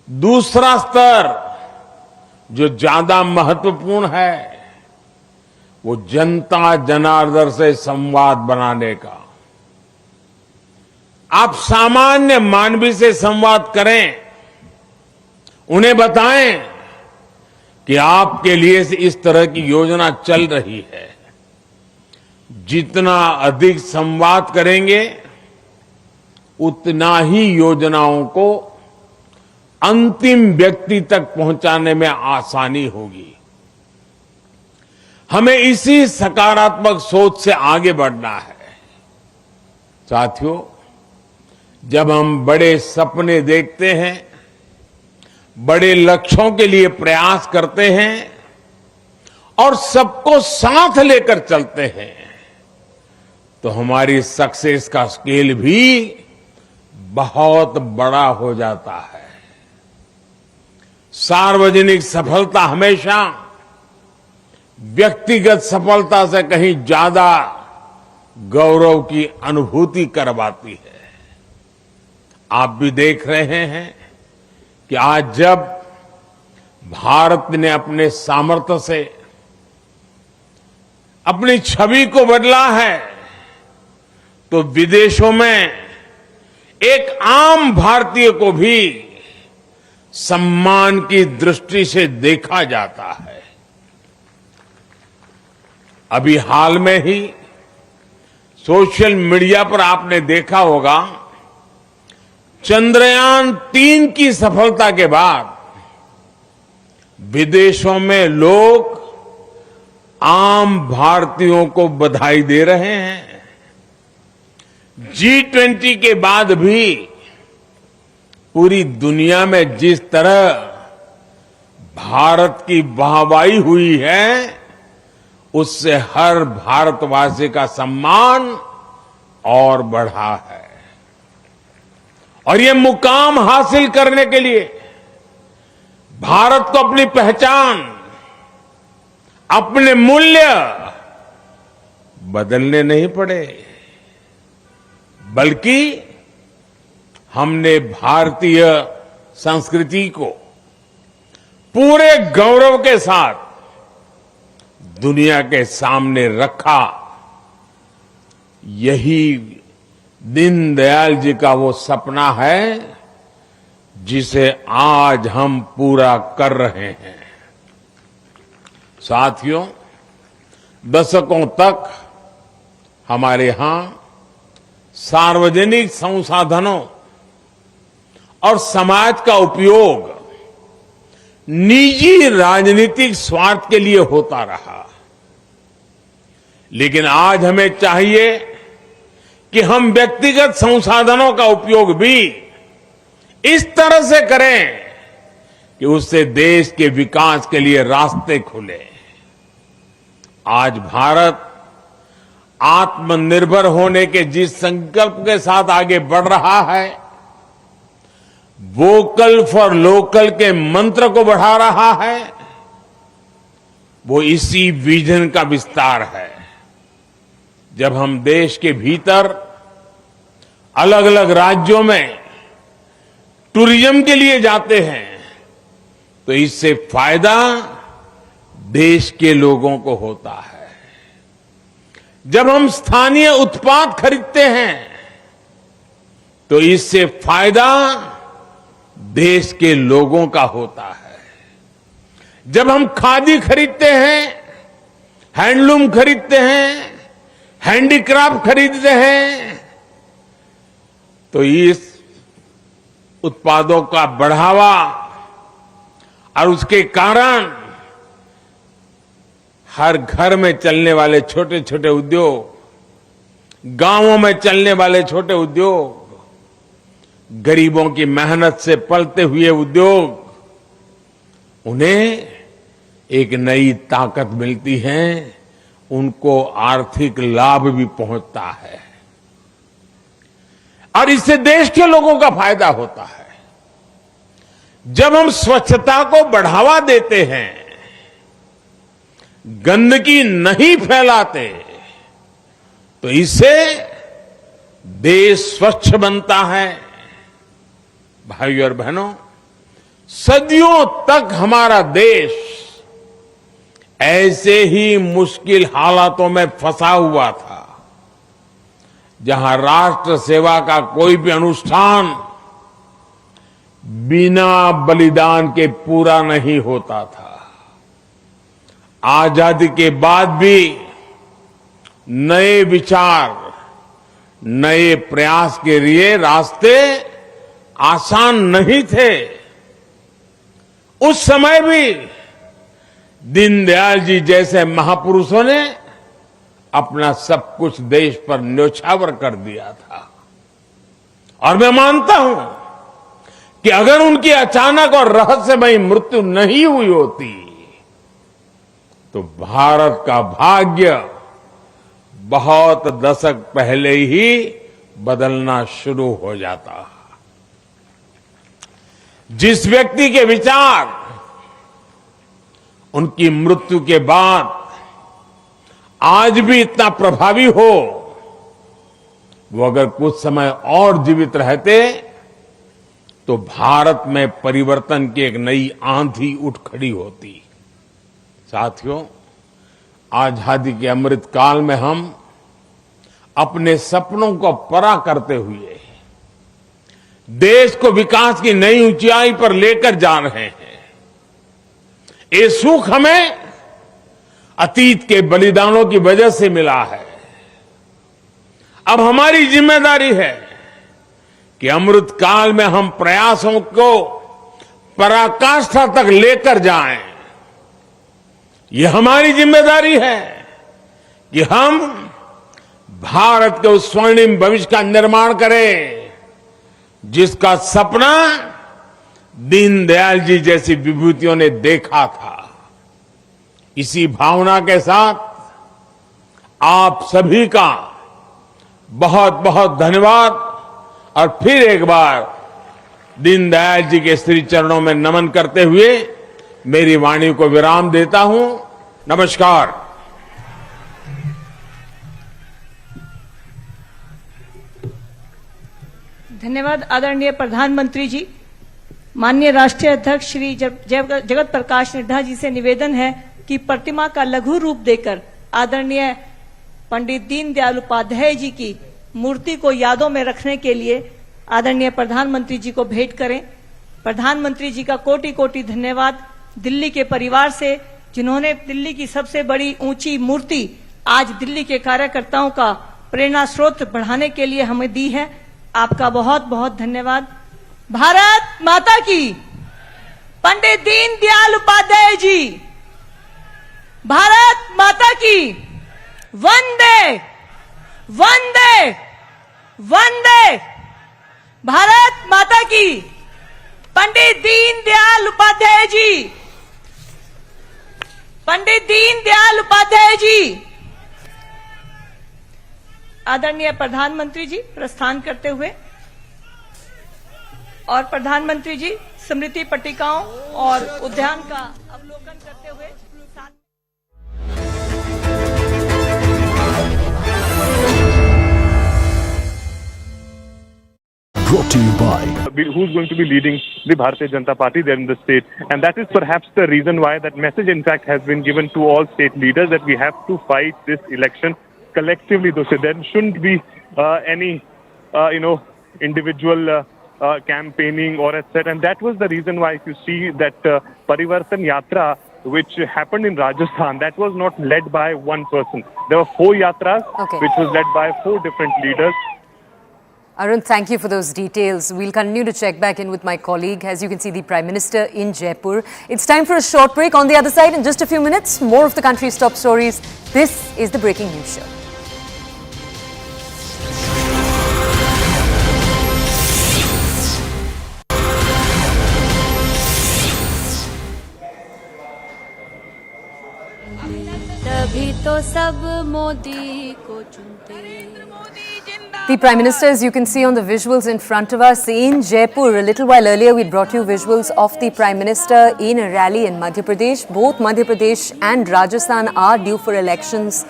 दूसरा स्तर जो ज्यादा महत्वपूर्ण है, वो जनता जनार्दन से संवाद बनाने का। आप सामान्य मानवी से संवाद करें, उन्हें बताएं कि आपके लिए इस तरह की योजना चल रही है। जितना अधिक संवाद करेंगे, उतना ही योजनाओं को अंतिम व्यक्ति तक पहुंचाने में आसानी होगी। हमें इसी सकारात्मक सोच से आगे बढ़ना है। साथियों, जब हम बड़े सपने देखते हैं, बड़े लक्ष्यों के लिए प्रयास करते हैं और सबको साथ लेकर चलते हैं, तो हमारी सक्सेस का स्केल भी बहुत बड़ा हो जाता है। सार्वजनिक सफलता हमेशा व्यक्तिगत सफलता से कहीं ज्यादा गौरव की अनुभूति करवाती है। आप भी देख रहे हैं कि आज जब भारत ने अपने सामर्थ्य से अपनी छवि को बदला है, तो विदेशों में एक आम भारतीय को भी सम्मान की दृष्टि से देखा जाता है। अभी हाल में ही सोशल मीडिया पर आपने देखा होगा, चंद्रयान 3 की सफलता के बाद विदेशों में लोग आम भारतीयों को बधाई दे रहे हैं। G20 के बाद भी पूरी दुनिया में जिस तरह भारत की वाहवाही हुई है, उससे हर भारतवासी का सम्मान और बढ़ा है। और ये मुकाम हासिल करने के लिए भारत को अपनी पहचान, अपने मूल्य बदलने नहीं पड़े, बल्कि हमने भारतीय संस्कृति को पूरे गौरव के साथ दुनिया के सामने रखा। यही दीनदयाल जी का वो सपना है जिसे आज हम पूरा कर रहे हैं। साथियों, दशकों तक हमारे यहां सार्वजनिक संसाधनों और समाज का उपयोग निजी राजनीतिक स्वार्थ के लिए होता रहा, लेकिन आज हमें चाहिए कि हम व्यक्तिगत संसाधनों का उपयोग भी इस तरह से करें कि उससे देश के विकास के लिए रास्ते खुले। आज भारत आत्मनिर्भर होने के जिस संकल्प के साथ आगे बढ़ रहा है, वोकल फॉर लोकल के मंत्र को बढ़ा रहा है, वो इसी विजन का विस्तार है। जब हम देश के भीतर अलग अलग राज्यों में टूरिज्म के लिए जाते हैं, तो इससे फायदा देश के लोगों को होता है। जब हम स्थानीय उत्पाद खरीदते हैं, तो इससे फायदा देश के लोगों का होता है। जब हम खादी खरीदते हैं, हैंडलूम खरीदते हैं, हैंडीक्राफ्ट खरीदते हैं, तो इस उत्पादों का बढ़ावा और उसके कारण हर घर में चलने वाले छोटे छोटे उद्योग, गांवों में चलने वाले छोटे उद्योग, गरीबों की मेहनत से पलते हुए उद्योग, उन्हें एक नई ताकत मिलती है, उनको आर्थिक लाभ भी पहुंचता है और इससे देश के लोगों का फायदा होता है। जब हम स्वच्छता को बढ़ावा देते हैं, गंदगी नहीं फैलाते, तो इससे देश स्वच्छ बनता है। भाइयों और बहनों, सदियों तक हमारा देश ऐसे ही मुश्किल हालातों में फंसा हुआ था, जहां राष्ट्र सेवा का कोई भी अनुष्ठान बिना बलिदान के पूरा नहीं होता था। आजादी के बाद भी नए विचार, नए प्रयास के लिए रास्ते आसान नहीं थे। उस समय भी दीनदयाल जी जैसे महापुरुषों ने अपना सब कुछ देश पर न्योछावर कर दिया था। और मैं मानता हूं कि अगर उनकी अचानक और रहस्यमयी मृत्यु नहीं हुई होती, तो भारत का भाग्य बहुत दशक पहले ही बदलना शुरू हो जाता। जिस व्यक्ति के विचार उनकी मृत्यु के बाद आज भी इतना प्रभावी हो, वो अगर कुछ समय और जीवित रहते, तो भारत में परिवर्तन की एक नई आंधी उठ खड़ी होती। साथियों, आजादी के अमृत काल में हम अपने सपनों को पूरा करते हुए देश को विकास की नई ऊंचाई पर लेकर जा रहे हैं। ये सुख हमें अतीत के बलिदानों की वजह से मिला है। अब हमारी जिम्मेदारी है कि अमृत काल में हम प्रयासों को पराकाष्ठा तक लेकर जाएं। ये हमारी जिम्मेदारी है कि हम भारत के उस स्वर्णिम भविष्य का निर्माण करें, जिसका सपना दीनदयाल जी जैसी विभूतियों ने देखा था। इसी भावना के साथ आप सभी का बहुत बहुत धन्यवाद और फिर एक बार दीनदयाल जी के श्री चरणों में नमन करते हुए मेरी वाणी को विराम देता हूं। नमस्कार। धन्यवाद आदरणीय प्रधानमंत्री जी। माननीय राष्ट्रीय अध्यक्ष श्री जगत प्रकाश नड्डा जी से निवेदन है कि प्रतिमा का लघु रूप देकर आदरणीय पंडित दीनदयाल उपाध्याय जी की मूर्ति को यादों में रखने के लिए आदरणीय प्रधानमंत्री जी को भेंट करें। प्रधानमंत्री जी का कोटि कोटि धन्यवाद दिल्ली के परिवार से, जिन्होंने दिल्ली की सबसे बड़ी ऊंची मूर्ति आज दिल्ली के कार्यकर्ताओं का प्रेरणा स्रोत बढ़ाने के लिए हमें दी है। आपका बहुत बहुत धन्यवाद। भारत माता की। पंडित दीनदयाल उपाध्याय जी। भारत माता की। वंदे वंदे वंदे। भारत माता की। पंडित दीनदयाल उपाध्याय जी। पंडित दीनदयाल उपाध्याय जी। आदरणीय प्रधानमंत्री जी प्रस्थान करते हुए और प्रधानमंत्री जी स्मृति पट्टिकाओं और उद्यान का अवलोकन करते हुए Brought to you by who's going to be leading the Bharatiya Janata Party there in the state, and that is perhaps the reason why that message in fact has been given to all state leaders that we have to fight this election collectively. Though there shouldn't be any individual campaigning or etc. And that was the reason why if you see that Parivartan Yatra which happened in Rajasthan, that was not led by one person. There were 4 yatras which was led by 4 different leaders. Arun, thank you for those details. We'll continue to check back in with my colleague. As you can see, the Prime Minister in Jaipur. It's time for a short break. On the other side, in just a few minutes, more of the country's top stories. This is the Breaking News Show. तभी तो सब मोदी को चुनते। The Prime Minister, as you can see on the visuals in front of us, in Jaipur. A little while earlier, we brought you visuals of the Prime Minister in a rally in Madhya Pradesh. Both Madhya Pradesh and Rajasthan are due for elections.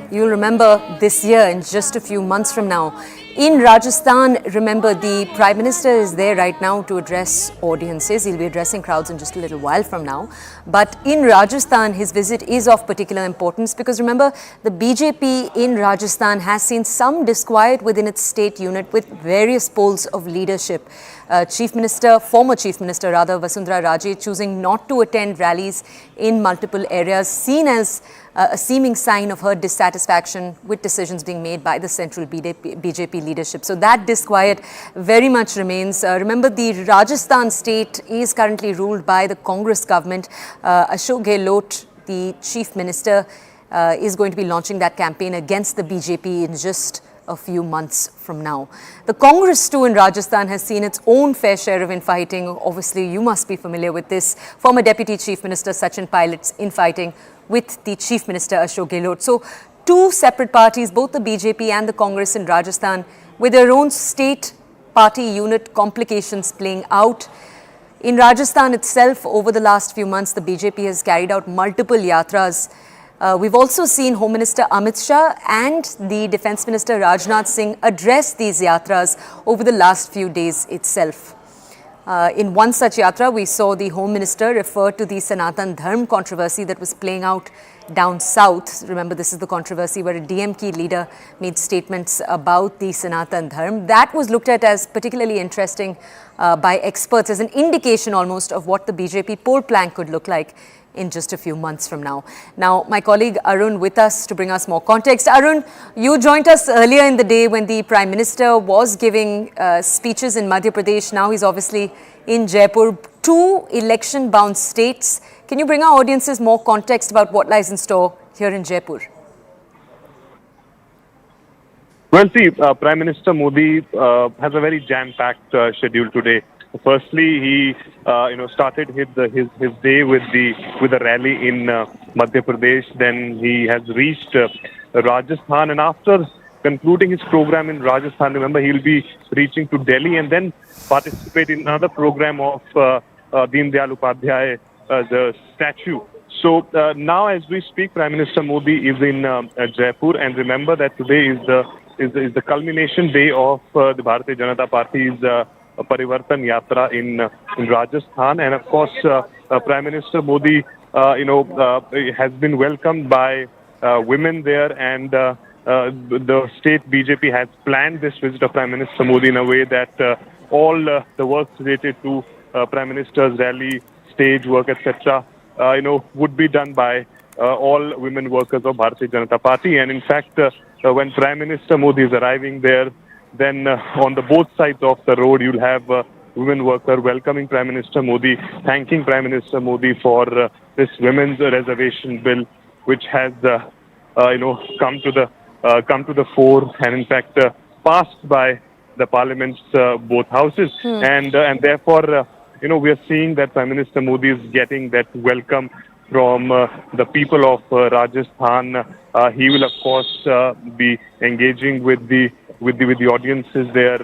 You'll remember this year, in just a few months from now. In Rajasthan, remember, the Prime Minister is there right now to address audiences. He'll be addressing crowds in just a little while from now. But in Rajasthan, his visit is of particular importance because remember, the BJP in Rajasthan has seen some disquiet within its state unit with various poles of leadership. Former Chief Minister Vasundhara Raje choosing not to attend rallies in multiple areas, seen as a seeming sign of her dissatisfaction with decisions being made by the central BJP leadership. So that disquiet very much remains. Remember, the Rajasthan state is currently ruled by the Congress government. Ashok Gehlot, the Chief Minister, is going to be launching that campaign against the BJP in just a few months from now. The Congress too in Rajasthan has seen its own fair share of infighting. Obviously, you must be familiar with this. Former Deputy Chief Minister Sachin Pilot's infighting with the Chief Minister Ashok Gehlot. So, 2 separate parties, both the BJP and the Congress in Rajasthan, with their own state party unit complications playing out. In Rajasthan itself, over the last few months, the BJP has carried out multiple yatras. We've also seen Home Minister Amit Shah and the Defence Minister Rajnath Singh address these yatras over the last few days itself. In one such yatra, we saw the Home Minister refer to the Sanatan Dharm controversy that was playing out down south. Remember, this is the controversy where a DMK leader made statements about the Sanatan Dharm. That was looked at as particularly interesting by experts, as an indication almost of what the BJP poll plan could look like in just a few months from now. Now, my colleague Arun with us to bring us more context. Arun, you joined us earlier in the day when the Prime Minister was giving speeches in Madhya Pradesh. Now he's obviously in Jaipur, 2 election-bound states. Can you bring our audiences more context about what lies in store here in Jaipur? Well, see, Prime Minister Modi has a very jam-packed schedule today. Firstly, he started his day with a rally in Madhya Pradesh. Then he has reached Rajasthan, and after concluding his program in Rajasthan. Remember, he'll be reaching to Delhi and then participate in another program of Deen Dayal Upadhyay, the statue. So now, as we speak, Prime Minister Modi is in Jaipur, and remember that today is the culmination day of the Bharatiya Janata Party's Parivartan Yatra in Rajasthan, and of course, Prime Minister Modi, has been welcomed by women there, and the state BJP has planned this visit of Prime Minister Modi in a way that all the work related to Prime Minister's rally, stage work, etc., would be done by all women workers of Bharatiya Janata Party. And in fact, when Prime Minister Modi is arriving there, then on the both sides of the road, you'll have women workers welcoming Prime Minister Modi, thanking Prime Minister Modi for this women's reservation bill, which has come to the fore, and in fact passed by the Parliament's both houses, and therefore we are seeing that Prime Minister Modi is getting that welcome from the people of Rajasthan. He will of course be engaging with the audiences there.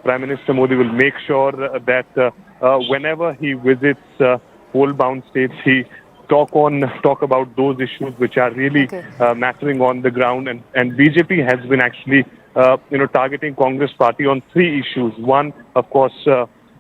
Prime Minister Modi will make sure that whenever he visits poll-bound states, he talk about those issues which are really mattering on the ground. And BJP has been actually targeting Congress party on three issues. One, of course,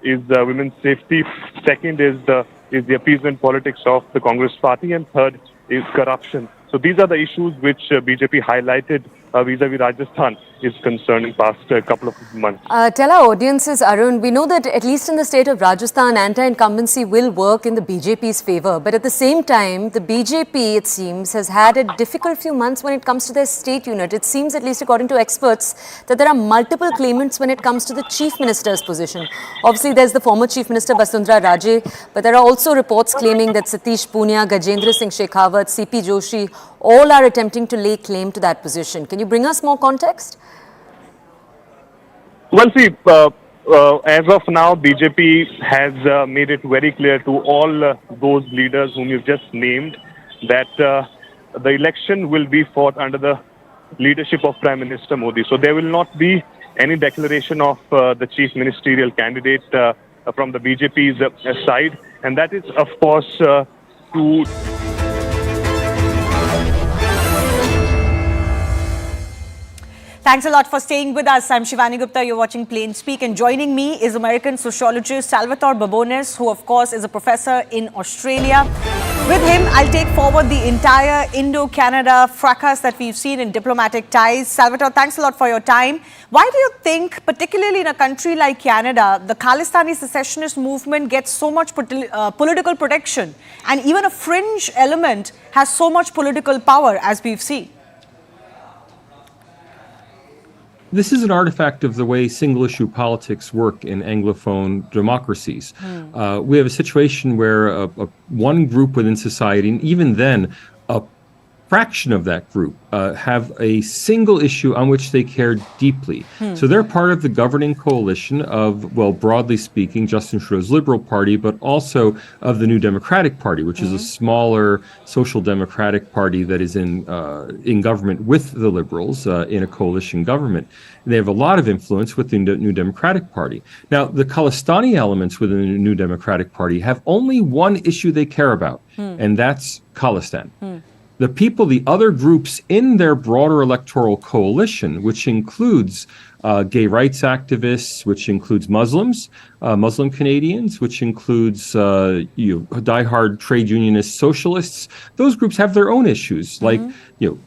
is women's safety. Second is the appeasement politics of the Congress party, and third is corruption. So these are the issues which BJP highlighted vis-a-vis Rajasthan is concerned in past couple of months. Tell our audiences, Arun, we know that at least in the state of Rajasthan, anti-incumbency will work in the BJP's favour. But at the same time, the BJP, it seems, has had a difficult few months when it comes to their state unit. It seems, at least according to experts, that there are multiple claimants when it comes to the Chief Minister's position. Obviously, there's the former Chief Minister Vasundhara Raje, but there are also reports claiming that Satish Poonia, Gajendra Singh Shekhawat, CP Joshi, all are attempting to lay claim to that position. Can you bring us more context? Well, see, as of now, BJP has made it very clear to all those leaders whom you've just named that the election will be fought under the leadership of Prime Minister Modi. So there will not be any declaration of the chief ministerial candidate from the BJP's side. And that is, of course, to... Thanks a lot for staying with us. I'm Shivani Gupta. You're watching Plain Speak. And joining me is American sociologist Salvatore Babones, who, of course, is a professor in Australia. With him, I'll take forward the entire Indo-Canada fracas that we've seen in diplomatic ties. Salvatore, thanks a lot for your time. Why do you think, particularly in a country like Canada, the Khalistani secessionist movement gets so much political protection, and even a fringe element has so much political power, as we've seen? This is an artifact of the way single-issue politics work in Anglophone democracies. We have a situation where one group within society, and even then, a fraction of that group have a single issue on which they care deeply. So they're part of the governing coalition of, well, broadly speaking, Justin Trudeau's Liberal Party, but also of the New Democratic Party, which is a smaller social democratic party that is in government with the Liberals in a coalition government. They have a lot of influence with the New Democratic Party. Now, the Khalistani elements within the New Democratic Party have only one issue they care about, and that's Khalistan. The people, the other groups in their broader electoral coalition, which includes gay rights activists, which includes Muslims, Muslim Canadians, which includes diehard trade unionist socialists, those groups have their own issues, like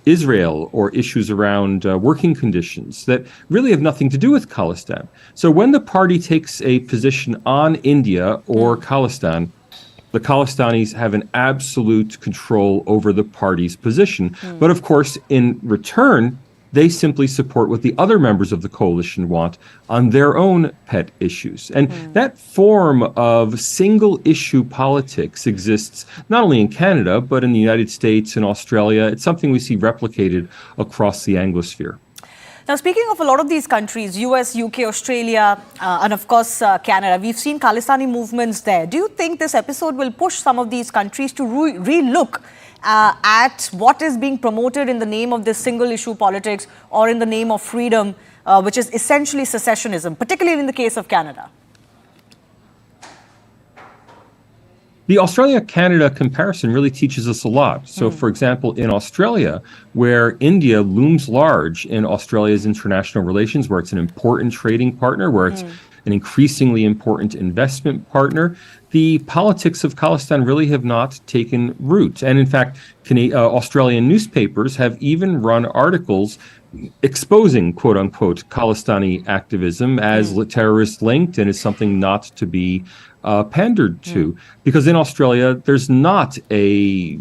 Israel, or issues around working conditions that really have nothing to do with Khalistan. So when the party takes a position on India or Khalistan, the Khalistanis have an absolute control over the party's position. But of course, in return, they simply support what the other members of the coalition want on their own pet issues. And that form of single-issue politics exists not only in Canada, but in the United States and Australia. It's something we see replicated across the Anglosphere. Now, speaking of a lot of these countries, US, UK, Australia, and of course Canada, we've seen Khalistani movements there. Do you think this episode will push some of these countries to re-look at what is being promoted in the name of this single issue politics or in the name of freedom, which is essentially secessionism, particularly in the case of Canada? The Australia-Canada comparison really teaches us a lot. So, for example, in Australia, where India looms large in Australia's international relations, where it's an important trading partner, where it's an increasingly important investment partner, the politics of Khalistan really have not taken root. And in fact, Australian newspapers have even run articles exposing, quote unquote, Khalistani activism as terrorist linked and is something not to be pandered to, because in Australia there's not a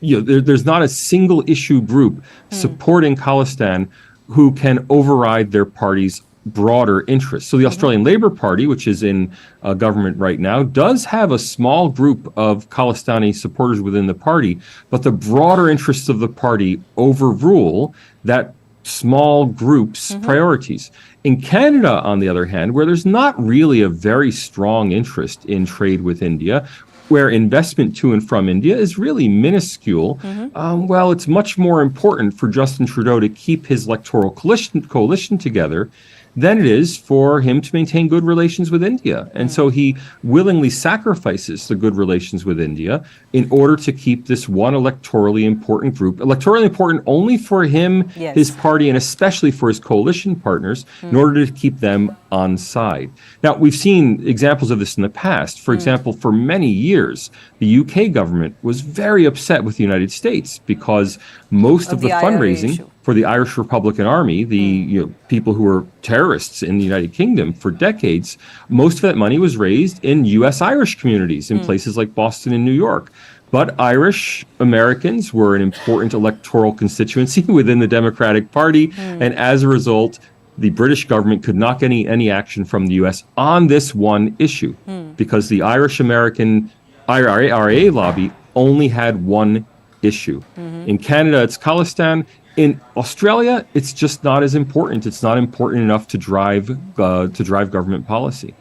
there's not a single issue group supporting Khalistan who can override their party's broader interests. So the Australian Labor Party, which is in government right now, does have a small group of Khalistani supporters within the party, but the broader interests of the party overrule that small group's priorities. In Canada, on the other hand, where there's not really a very strong interest in trade with India, where investment to and from India is really minuscule, well, it's much more important for Justin Trudeau to keep his electoral coalition together than it is for him to maintain good relations with India. And so he willingly sacrifices the good relations with India in order to keep this one electorally important group, electorally important only for him, his party, and especially for his coalition partners, in order to keep them on side. Now, we've seen examples of this in the past. For example, for many years, the UK government was very upset with the United States because most of the fundraising for the Irish Republican Army, the people who were terrorists in the United Kingdom for decades, most of that money was raised in U.S. Irish communities in places like Boston and New York. But Irish Americans were an important electoral constituency within the Democratic Party, and as a result, the British government could not get any action from the U.S. on this one issue, because the Irish-American IRA lobby only had one issue. In Canada, it's Khalistan. In Australia, it's just not as important. It's not important enough to drive government policy.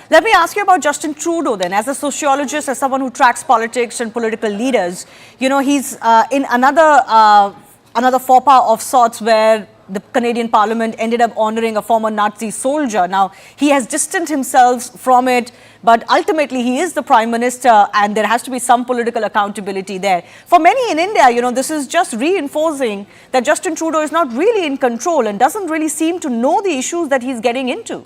Let me ask you about Justin Trudeau then. As a sociologist, as someone who tracks politics and political leaders, he's in another faux pas of sorts where the Canadian Parliament ended up honoring a former Nazi soldier. Now, he has distanced himself from it, but ultimately he is the Prime Minister and there has to be some political accountability there. For many in India, this is just reinforcing that Justin Trudeau is not really in control and doesn't really seem to know the issues that he's getting into.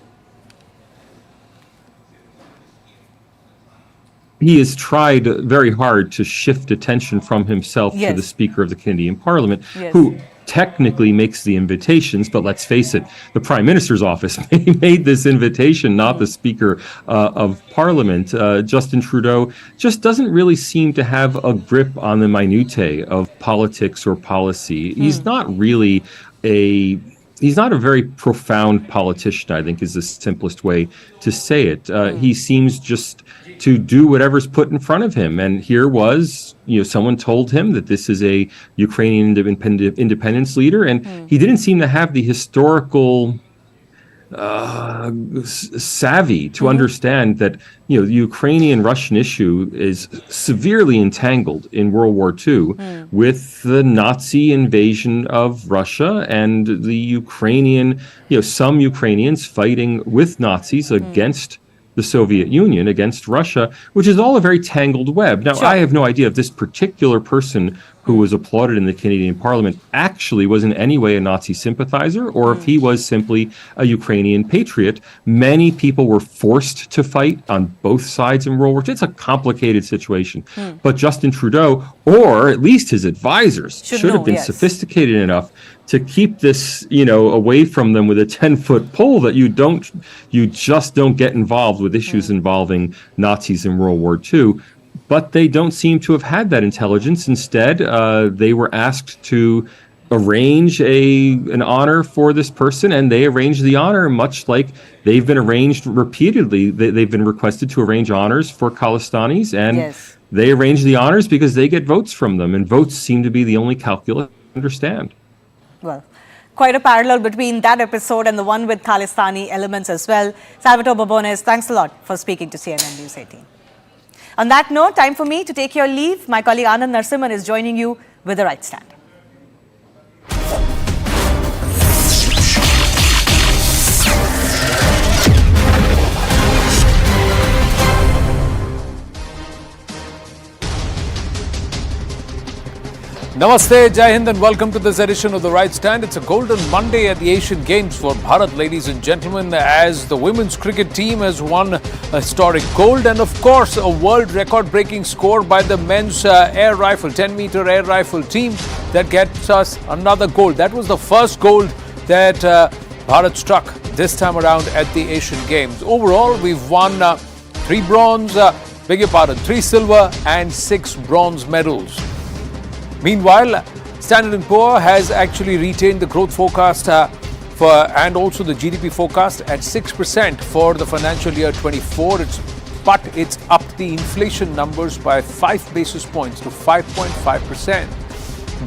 He has tried very hard to shift attention from himself to the Speaker of the Canadian Parliament, who technically makes the invitations, but let's face it, the Prime Minister's office made this invitation, not the Speaker of Parliament. Justin Trudeau just doesn't really seem to have a grip on the minutiae of politics or policy. He's not really he's not a very profound politician, I think is the simplest way to say it. He seems just to do whatever's put in front of him. And here was, someone told him that this is a Ukrainian independence leader, and he didn't seem to have the historical savvy to understand that, the Ukrainian-Russian issue is severely entangled in World War II with the Nazi invasion of Russia and the Ukrainian, some Ukrainians fighting with Nazis against the Soviet Union, against Russia, which is all a very tangled web. Now, I have no idea if this particular person who was applauded in the Canadian Parliament actually was in any way a Nazi sympathizer, or if he was simply a Ukrainian patriot. Many people were forced to fight on both sides in World War II. It's a complicated situation. But Justin Trudeau, or at least his advisors, should have been sophisticated enough to keep this, away from them with a 10-foot pole, that you just don't get involved with issues involving Nazis in World War II. But they don't seem to have had that intelligence. Instead, they were asked to arrange an honor for this person, and they arranged the honor much like they've been arranged repeatedly. They've been requested to arrange honors for Khalistanis, and they arrange the honors because they get votes from them, and votes seem to be the only calculus to understand. Well, quite a parallel between that episode and the one with Khalistani elements as well. Salvatore Babones, thanks a lot for speaking to CNN News 18. On that note, time for me to take your leave. My colleague Anand Narsimhan is joining you with the right stand. Namaste, Jai Hind and welcome to this edition of The Right Stand. It's a golden Monday at the Asian Games for Bharat, ladies and gentlemen, as the women's cricket team has won a historic gold and of course a world record-breaking score by the men's air rifle, 10-meter air rifle team that gets us another gold. That was the first gold that Bharat struck this time around at the Asian Games. Overall, we've won 3 bronze, 3 silver and 6 bronze medals. Meanwhile, Standard & Poor has actually retained the growth forecast and also the GDP forecast at 6% for the financial year 24. But it's upped the inflation numbers by 5 basis points to 5.5%.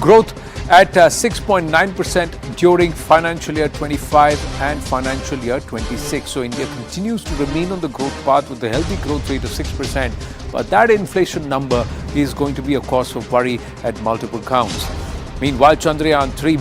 Growth at 6.9% during financial year 25 and financial year 26. So India continues to remain on the growth path with a healthy growth rate of 6%. But that inflation number is going to be a cause for worry at multiple counts. Meanwhile, Chandrayaan 3